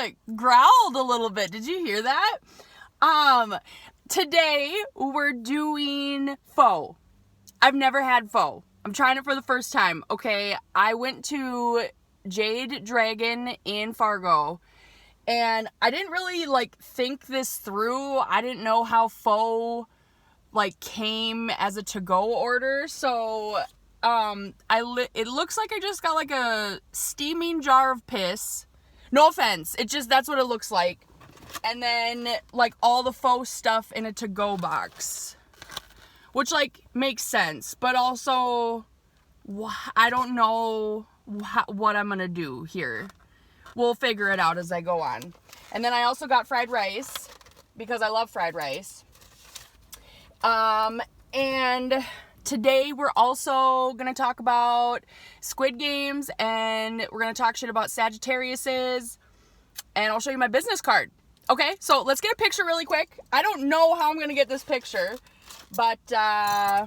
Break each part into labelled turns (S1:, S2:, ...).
S1: like growled a little bit. Did you hear that? Today we're doing pho. I've never had pho. I'm trying it for the first time. Okay, I went to Jade Dragon in Fargo, and I didn't really like think this through. I didn't know how pho like came as a to-go order, so it looks like I just got like a steaming jar of piss. No offense, that's what it looks like. And then like all the pho stuff in a to-go box, which like makes sense, but also I don't know what I'm gonna do here. We'll figure it out as I go on. And then I also got fried rice because I love fried rice. And today we're also going to talk about Squid Games, and we're going to talk shit about Sagittariuses, and I'll show you my business card. Okay, so let's get a picture really quick. I don't know how I'm going to get this picture, but, I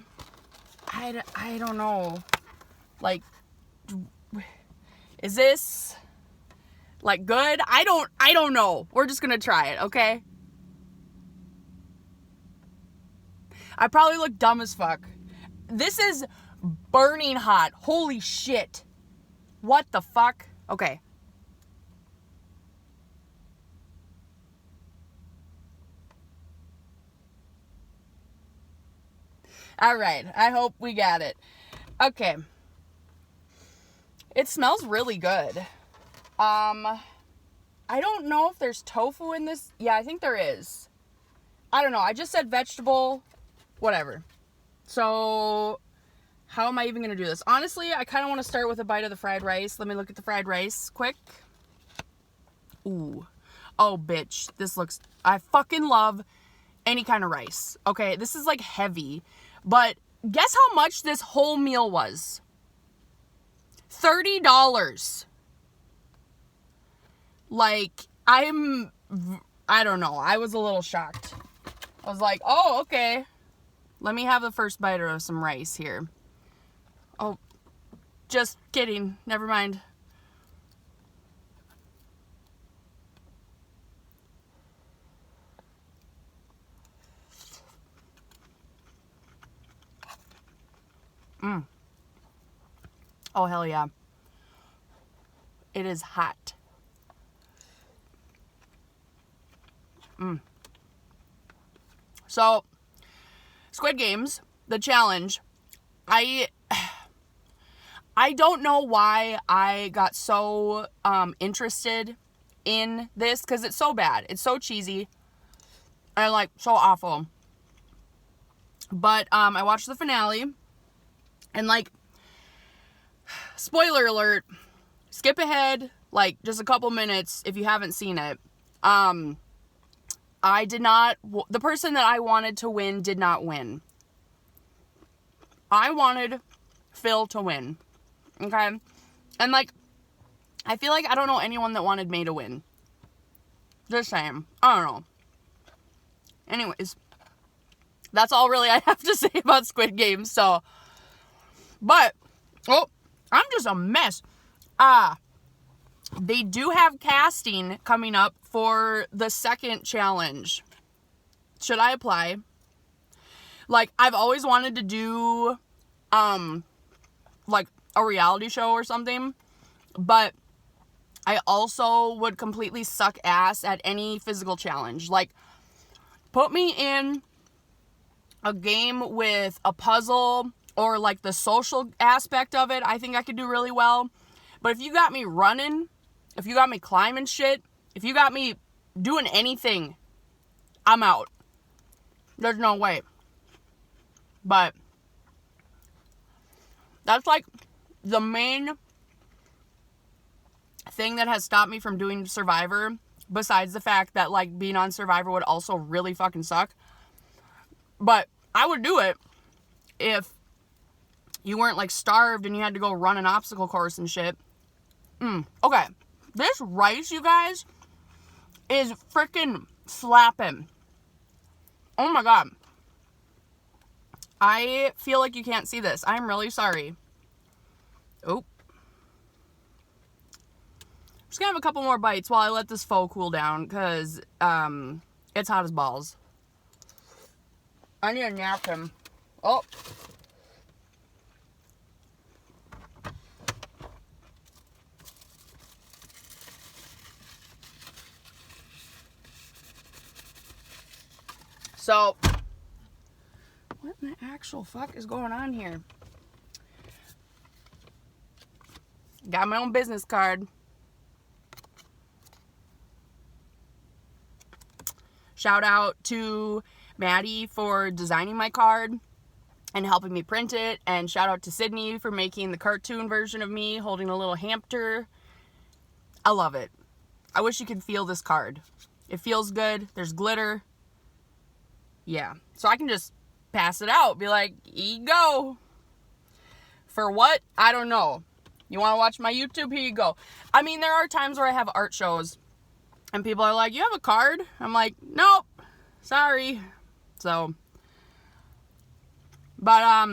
S1: don't know. Like, is this, like, good? I don't know. We're just going to try it, okay? I probably look dumb as fuck. This is burning hot. Holy shit. What the fuck? Okay. All right. I hope we got it. Okay. It smells really good. I don't know if there's tofu in this. Yeah, I think there is. I don't know. I just said vegetable. Whatever. So, how am I even going to do this? Honestly, I kind of want to start with a bite of the fried rice. Let me look at the fried rice quick. Ooh. Oh, bitch. This looks... I fucking love any kind of rice. Okay, this is like heavy. But guess how much this whole meal was? $30. Like, I don't know. I was a little shocked. I was like, oh, okay. Let me have the first bite of some rice here. Oh, just kidding. Never mind. Oh, hell yeah. It is hot. So, Squid Games, the challenge, I don't know why I got so interested in this, because it's so bad. It's so cheesy and like so awful. But I watched the finale, and like, spoiler alert, skip ahead like just a couple minutes if you haven't seen it. The person that I wanted to win did not win. I wanted Phil to win. Okay? And like, I feel like I don't know anyone that wanted May to win. Just saying. I don't know. Anyways, that's all really I have to say about Squid Game. So, but, oh, I'm just a mess. They do have casting coming up for the second challenge. Should I apply? Like, I've always wanted to do, like, a reality show or something. But I also would completely suck ass at any physical challenge. Like, put me in a game with a puzzle or, like, the social aspect of it. I think I could do really well. But if you got me running, if you got me climbing shit, if you got me doing anything, I'm out. There's no way. But that's like the main thing that has stopped me from doing Survivor, besides the fact that like being on Survivor would also really fucking suck. But I would do it if you weren't like starved and you had to go run an obstacle course and shit. Okay. This rice, you guys, is freaking slapping. Oh my god. I feel like you can't see this. I'm really sorry. Oh. Just gonna have a couple more bites while I let this pho cool down, because it's hot as balls. I need a napkin. Oh. So, what in the actual fuck is going on here? Got my own business card. Shout out to Maddie for designing my card and helping me print it. And shout out to Sydney for making the cartoon version of me holding a little hamster. I love it. I wish you could feel this card. It feels good. There's glitter. Yeah. So I can just pass it out. Be like, here you go. For what? I don't know. You want to watch my YouTube? Here you go. I mean, there are times where I have art shows and people are like, you have a card? I'm like, nope. Sorry. So, but,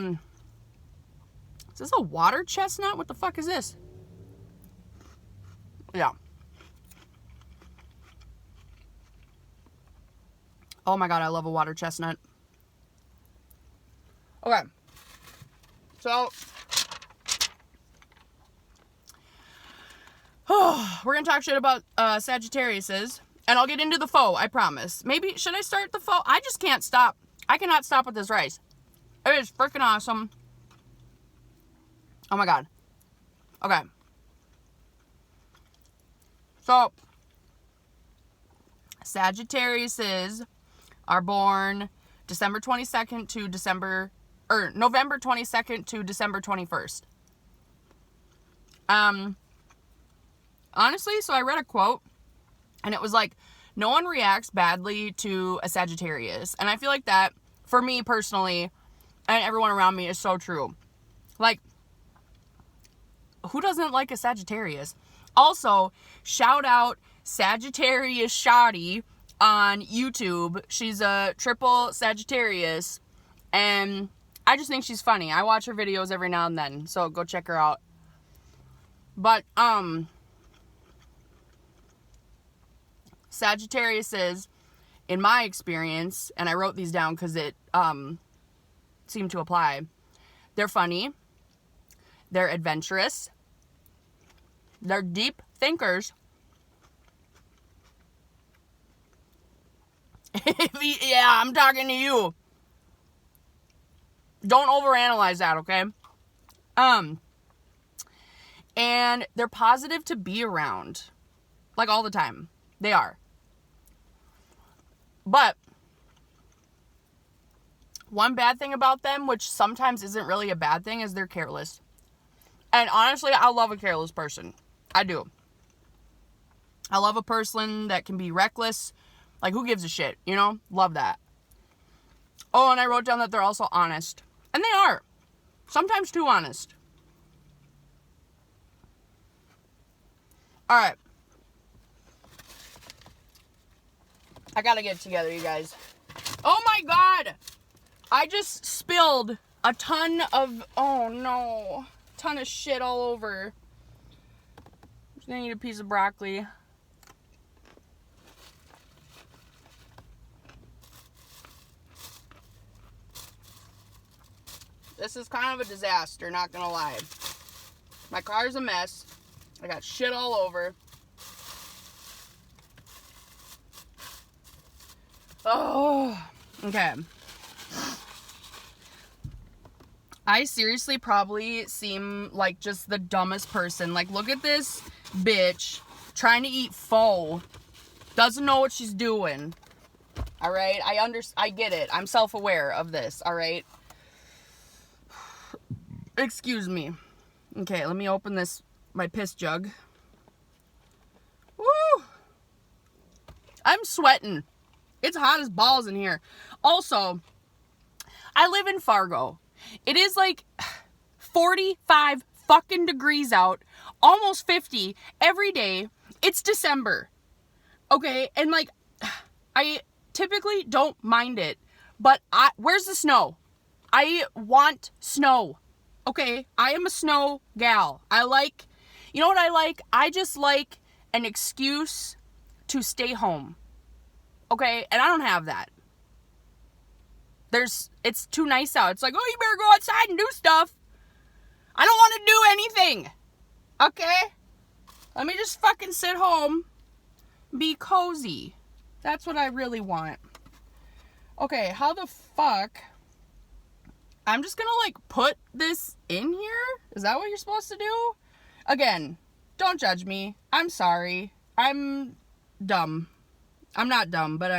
S1: is this a water chestnut? What the fuck is this? Yeah. Oh my god, I love a water chestnut. Okay. So, we're gonna talk shit about Sagittariuses, and I'll get into the pho, I promise. Maybe, should I start the pho? I just can't stop. I cannot stop with this rice. It is freaking awesome. Oh my god. Okay. So, Sagittariuses are born December 22nd to November 22nd to December 21st. Honestly, so I read a quote, and it was like, no one reacts badly to a Sagittarius. And I feel like that, for me personally, and everyone around me, is so true. Like, who doesn't like a Sagittarius? Also, shout out Sagittarius Shoddy on YouTube. She's a triple Sagittarius, and I just think she's funny. I watch her videos every now and then, so go check her out. But, Sagittariuses, in my experience, and I wrote these down because it seemed to apply, they're funny, they're adventurous, they're deep thinkers. Yeah, I'm talking to you. Don't overanalyze that, okay? And they're positive to be around. Like, all the time. They are. But one bad thing about them, which sometimes isn't really a bad thing, is they're careless. And honestly, I love a careless person. I do. I love a person that can be reckless. Like, who gives a shit, you know? Love that. Oh, and I wrote down that they're also honest. And they are. Sometimes too honest. Alright. I gotta get it together, you guys. Oh my god! I just spilled a ton of... Oh no. Ton of shit all over. Just gonna need a piece of broccoli. This is kind of a disaster, not gonna lie. My car's a mess. I got shit all over. Oh, okay. I seriously probably seem like just the dumbest person. Like, look at this bitch trying to eat pho. Doesn't know what she's doing. All right? I get it. I'm self-aware of this, all right? Excuse me. Okay, let me open my piss jug. Woo! I'm sweating. It's hot as balls in here. Also, I live in Fargo. It is like 45 fucking degrees out, almost 50 every day. It's December. Okay, and like, I typically don't mind it, but where's the snow? I want snow. Okay, I am a snow gal. You know what I like? I just like an excuse to stay home. Okay? And I don't have that. It's too nice out. It's like, oh, you better go outside and do stuff. I don't want to do anything. Okay? Let me just fucking sit home. Be cozy. That's what I really want. Okay, how the fuck? I'm just gonna, like, put this in here? Is that what you're supposed to do? Again, don't judge me. I'm sorry. I'm dumb. I'm not dumb, but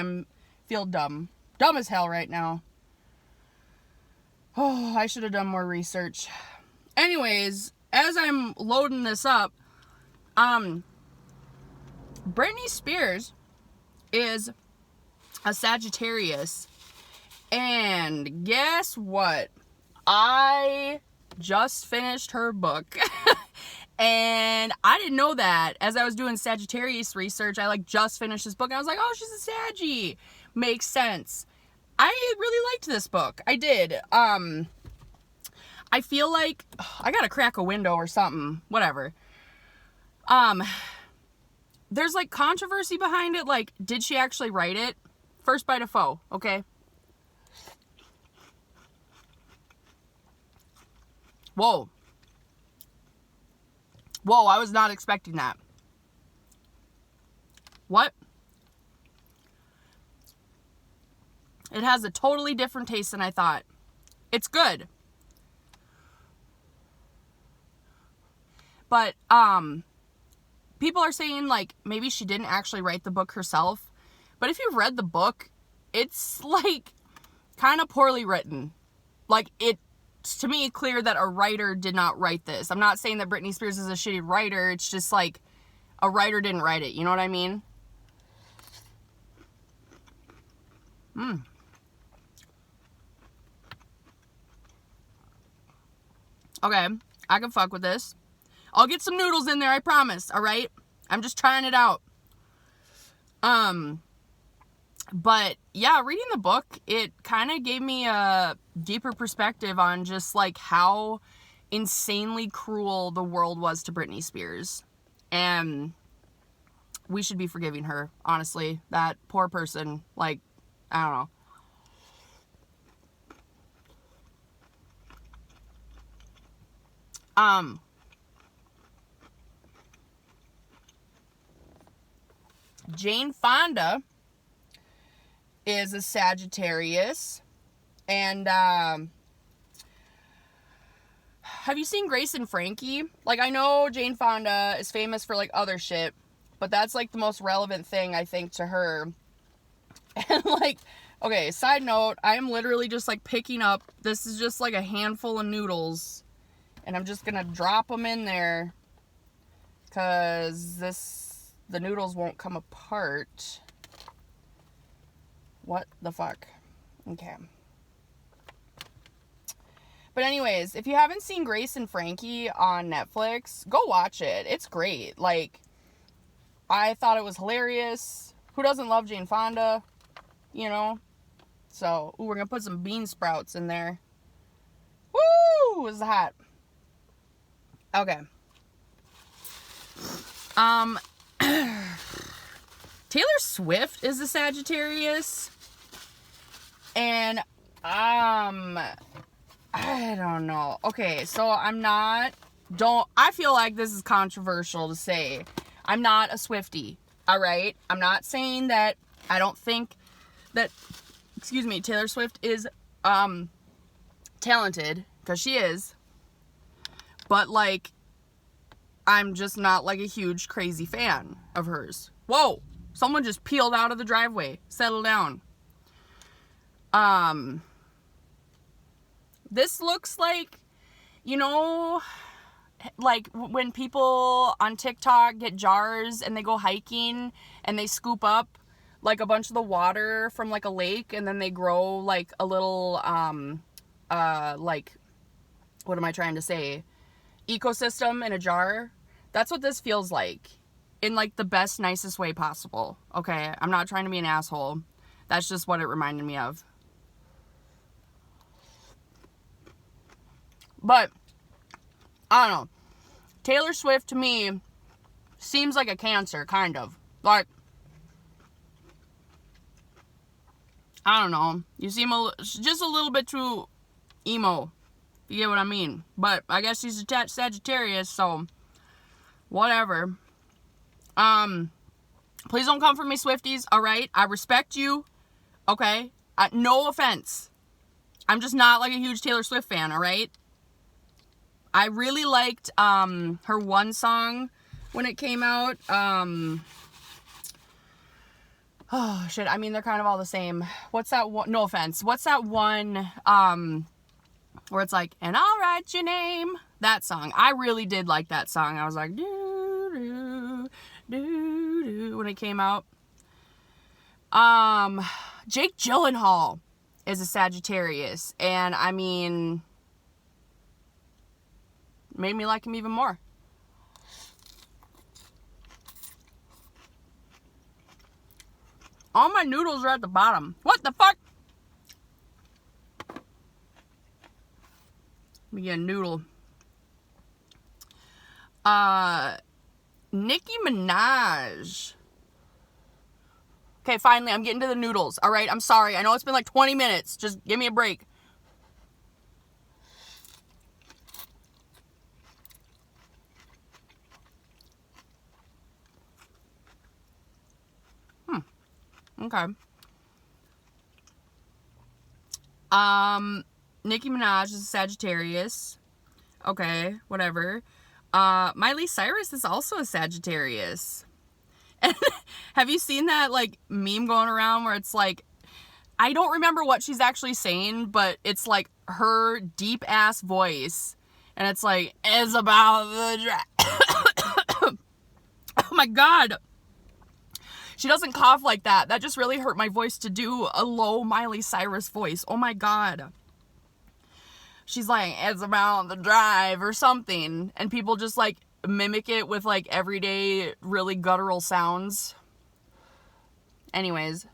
S1: feel dumb. Dumb as hell right now. Oh, I should have done more research. Anyways, as I'm loading this up, Britney Spears is a Sagittarius. And guess what? I just finished her book. And I didn't know that. As I was doing Sagittarius research, I just finished this book. And I was like, oh, she's a Saggy. Makes sense. I really liked this book. I did. I feel like I gotta crack a window or something. Whatever. There's controversy behind it. Did she actually write it? First bite of pho, okay? Whoa. Whoa, I was not expecting that. What? It has a totally different taste than I thought. It's good. But, people are saying, maybe she didn't actually write the book herself. But if you've read the book, it's, kind of poorly written. It's, to me, clear that a writer did not write this. I'm not saying that Britney Spears is a shitty writer. It's just, a writer didn't write it. You know what I mean? Okay, I can fuck with this. I'll get some noodles in there, I promise, alright? I'm just trying it out. But, yeah, reading the book, it kind of gave me a deeper perspective on just, how insanely cruel the world was to Britney Spears. And we should be forgiving her, honestly. That poor person, I don't know. Jane Fonda is a Sagittarius. And, have you seen Grace and Frankie? I know Jane Fonda is famous for, other shit. But that's, the most relevant thing, I think, to her. And, okay, side note, I am literally just, picking up, this is just, a handful of noodles. And I'm just gonna drop them in there. Because the noodles won't come apart. What the fuck? Okay. But anyways, if you haven't seen Grace and Frankie on Netflix, go watch it. It's great. I thought it was hilarious. Who doesn't love Jane Fonda? You know? So, we're gonna put some bean sprouts in there. Woo! It's hot. Okay. Taylor Swift is a Sagittarius. And, I don't know. Okay, so I feel like this is controversial to say. I'm not a Swiftie, alright? I'm not saying that I don't think that, Taylor Swift is, talented, because she is. But, I'm just not, a huge, crazy fan of hers. Whoa! Someone just peeled out of the driveway. Settle down. This looks when people on TikTok get jars and they go hiking and they scoop up, a bunch of the water from, a lake, and then they grow, a little, what am I trying to say? Ecosystem in a jar. That's what this feels like. In, the best, nicest way possible. Okay? I'm not trying to be an asshole. That's just what it reminded me of. But, I don't know. Taylor Swift, to me, seems like a Cancer, kind of. Like, I don't know. You seem just a little bit too emo. You get what I mean? But I guess he's a Sagittarius, so whatever. Please don't come for me, Swifties, alright? I respect you, okay? No offense. I'm just not like a huge Taylor Swift fan, alright? I really liked her one song when it came out. Oh, shit. I mean, they're kind of all the same. What's that one? No offense. What's that one where it's like, and I'll write your name? That song. I really did like that song. I was like, doo, doo, doo, doo, when it came out. Jake Gyllenhaal is a Sagittarius. And, I mean, made me like him even more. All my noodles are at the bottom. What the fuck? Let me get a noodle. Nicki Minaj. Okay, finally, I'm getting to the noodles. All right, I'm sorry. I know it's been like 20 minutes. Just give me a break. Okay. Nicki Minaj is a Sagittarius. Okay, whatever. Miley Cyrus is also a Sagittarius. And have you seen that, like, meme going around where it's like, I don't remember what she's actually saying, but it's like her deep-ass voice. And it's like, it's about the oh my God. She doesn't cough like that. That just really hurt my voice to do a low Miley Cyrus voice. Oh my God. She's like, it's about the drive or something. And people just like mimic it with like everyday, really guttural sounds. Anyways.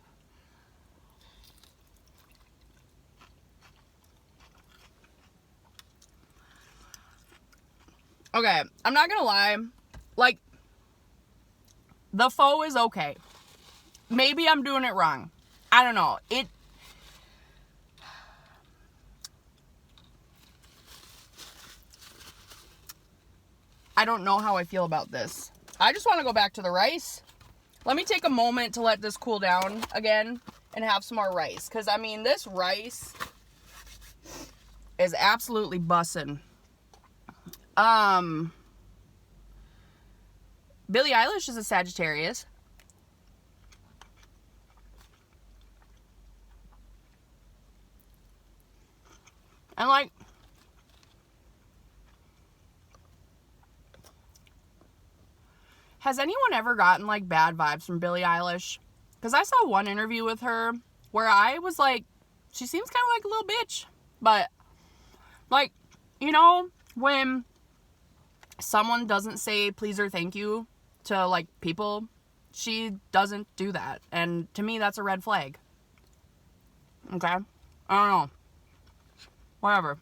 S1: Okay, I'm not gonna lie. Like, the pho is okay. Maybe I'm doing it wrong. I don't know. I don't know how I feel about this. I just want to go back to the rice. Let me take a moment to let this cool down again and have some more rice. Because, I mean, this rice is absolutely bussin'. Billie Eilish is a Sagittarius. And like, has anyone ever gotten like bad vibes from Billie Eilish? Because I saw one interview with her where I was like, she seems kind of like a little bitch. But like, you know, when someone doesn't say please or thank you to like people, she doesn't do that. And to me, that's a red flag. Okay? I don't know. Whatever.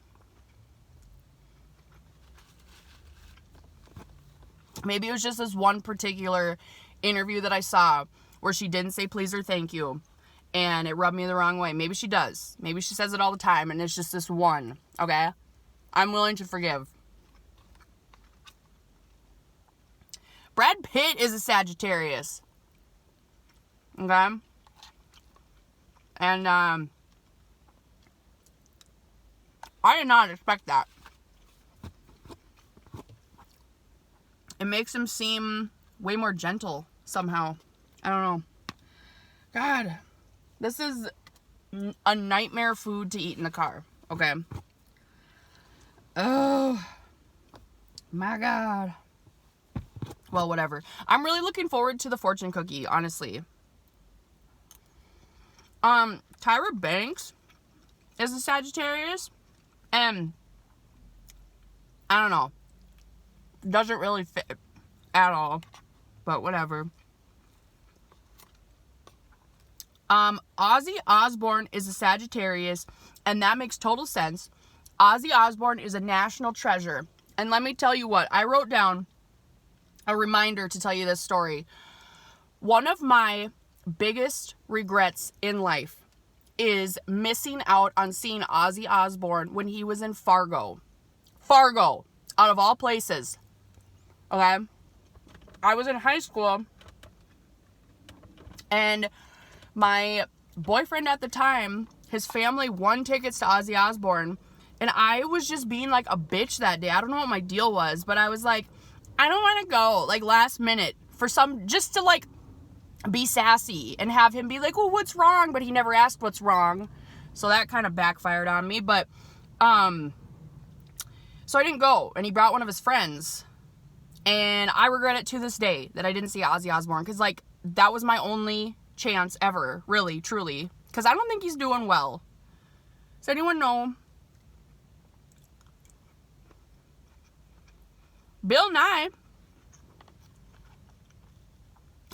S1: Maybe it was just this one particular interview that I saw where she didn't say please or thank you. And it rubbed me the wrong way. Maybe she does. Maybe she says it all the time and it's just this one. Okay? I'm willing to forgive. Brad Pitt is a Sagittarius. Okay? And, I did not expect that. It makes him seem way more gentle somehow. I don't know. God, this is a nightmare food to eat in the car. Okay. Oh, my God. Well, whatever. I'm really looking forward to the fortune cookie, honestly. Tyra Banks is a Sagittarius. And I don't know. Doesn't really fit at all. But whatever. Ozzy Osbourne is a Sagittarius. And that makes total sense. Ozzy Osbourne is a national treasure. And let me tell you what. I wrote down a reminder to tell you this story. One of my biggest regrets in life is missing out on seeing Ozzy Osbourne when he was in Fargo. Fargo, out of all places. Okay? I was in high school, and my boyfriend at the time, his family won tickets to Ozzy Osbourne, and I was just being like a bitch that day. I don't know what my deal was, but I was like, I don't want to go, like, last minute for just to, like, be sassy and have him be like, well, what's wrong? But he never asked what's wrong. So that kind of backfired on me. But, so I didn't go, and he brought one of his friends, and I regret it to this day that I didn't see Ozzy Osbourne, because, like, that was my only chance ever, really, truly, because I don't think he's doing well. Does anyone know? Bill Nye.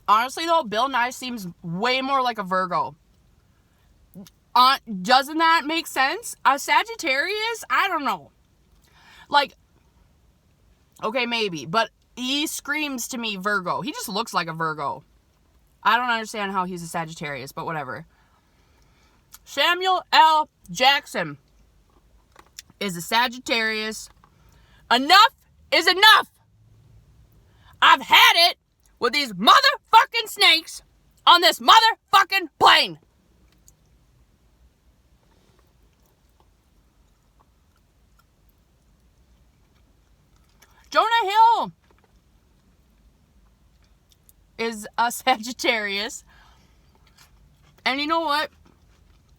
S1: Honestly, though, Bill Nye seems way more like a Virgo. Doesn't that make sense? A Sagittarius? I don't know. Like, okay, maybe, but he screams to me Virgo. He just looks like a Virgo. I don't understand how he's a Sagittarius, but whatever. Samuel L. Jackson is a Sagittarius. Enough is enough. I've had it with these motherfucking snakes on this motherfucking plane. Jonah Hill is a Sagittarius. And you know what?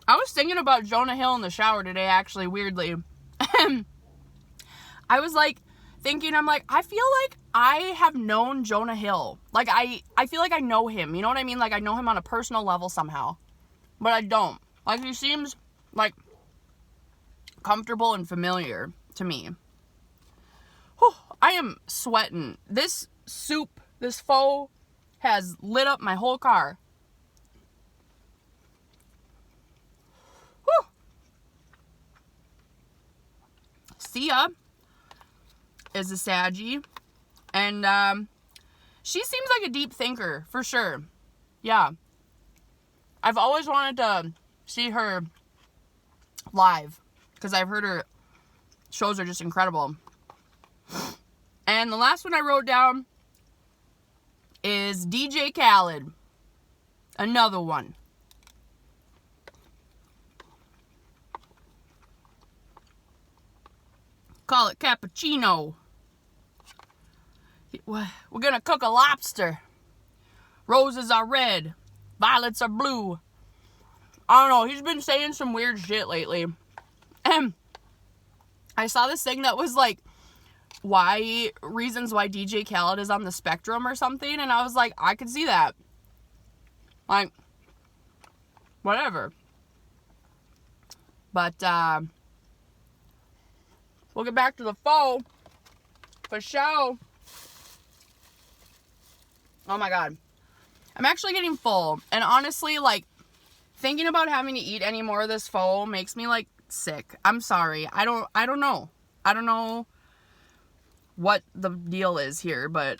S1: I was thinking about Jonah Hill in the shower today, actually, weirdly. I was like thinking, I'm like, I feel like I have known Jonah Hill. Like, I feel like I know him. You know what I mean? Like, I know him on a personal level somehow. But I don't. Like, he seems, like, comfortable and familiar to me. Whew, I am sweating. This soup, this pho, has lit up my whole car. Whew. Sia is a Saggy, and she seems like a deep thinker, for sure. Yeah. I've always wanted to see her live, because I've heard her shows are just incredible. And the last one I wrote down is DJ Khaled. Another one. Call it cappuccino. We're gonna cook a lobster. Roses are red. Violets are blue. I don't know. He's been saying some weird shit lately. I saw this thing that was like, reasons why DJ Khaled is on the spectrum or something, and I was like, I could see that. Like, whatever. But, we'll get back to the pho. For show. Oh my god. I'm actually getting full. And honestly, like, thinking about having to eat any more of this pho makes me, like, sick. I'm sorry. I don't know. I don't know what the deal is here, but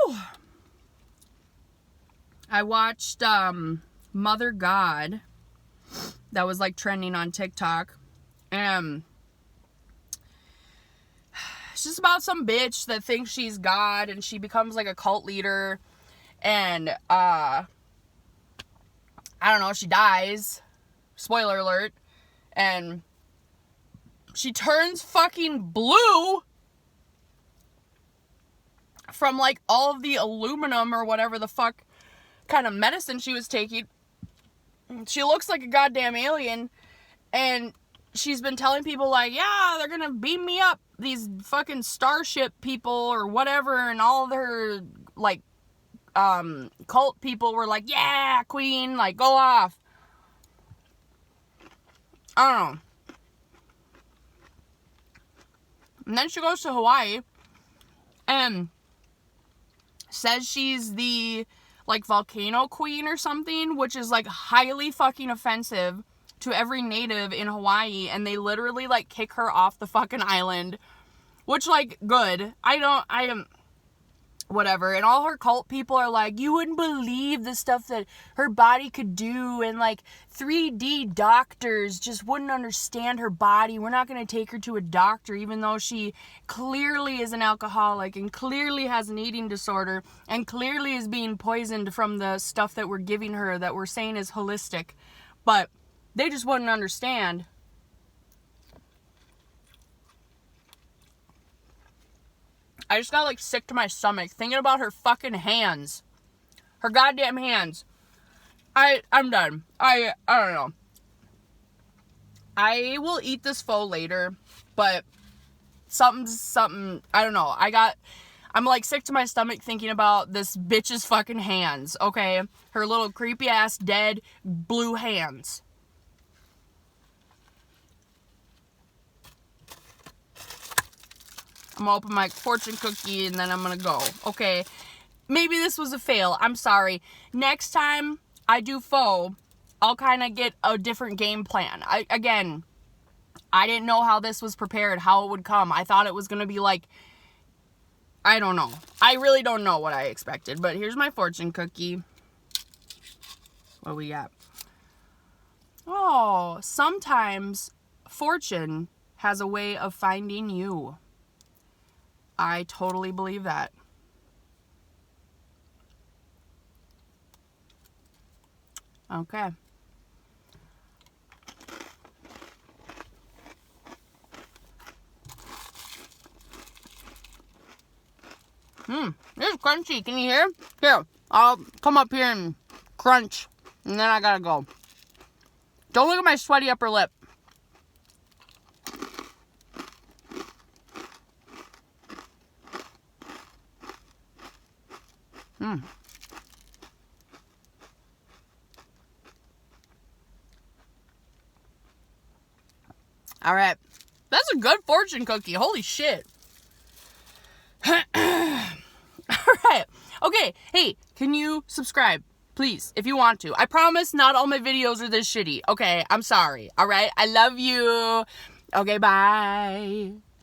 S1: whew. I watched Mother God, that was like trending on TikTok, and it's just about some bitch that thinks she's God, and she becomes like a cult leader, and I don't know, she dies, spoiler alert, and she turns fucking blue from like all of the aluminum or whatever the fuck kind of medicine she was taking. She looks like a goddamn alien, and she's been telling people like, yeah, they're gonna beam me up, these fucking starship people or whatever, and all of her like cult people were like, yeah, queen, like, go off. I don't know. And then she goes to Hawaii, and says she's the, like, volcano queen or something, which is, like, highly fucking offensive to every native in Hawaii, and they literally, like, kick her off the fucking island, which, like, good. I am, whatever. And all her cult people are like, you wouldn't believe the stuff that her body could do, and, like, 3D doctors just wouldn't understand her body. We're not going to take her to a doctor, even though she clearly is an alcoholic and clearly has an eating disorder and clearly is being poisoned from the stuff that we're giving her that we're saying is holistic. But they just wouldn't understand. I just got, like, sick to my stomach thinking about her fucking hands. Her goddamn hands. I'm done. I don't know. I will eat this pho later, but something, I don't know. I'm, like, sick to my stomach thinking about this bitch's fucking hands, okay? Her little creepy ass dead blue hands. I'm gonna open my fortune cookie and then I'm gonna go. Okay, maybe this was a fail. I'm sorry. Next time I do pho, I'll kind of get a different game plan. I didn't know how this was prepared, how it would come. I thought it was gonna be like, I don't know. I really don't know what I expected. But here's my fortune cookie. What do we got? Oh, sometimes fortune has a way of finding you. I totally believe that. Okay. This is crunchy. Can you hear? Here, I'll come up here and crunch, and then I gotta go. Don't look at my sweaty upper lip. All right. That's a good fortune cookie. Holy shit. All right. Okay. Hey, can you subscribe? Please, if you want to. I promise not all my videos are this shitty. Okay, I'm sorry. All right. I love you. Okay, bye.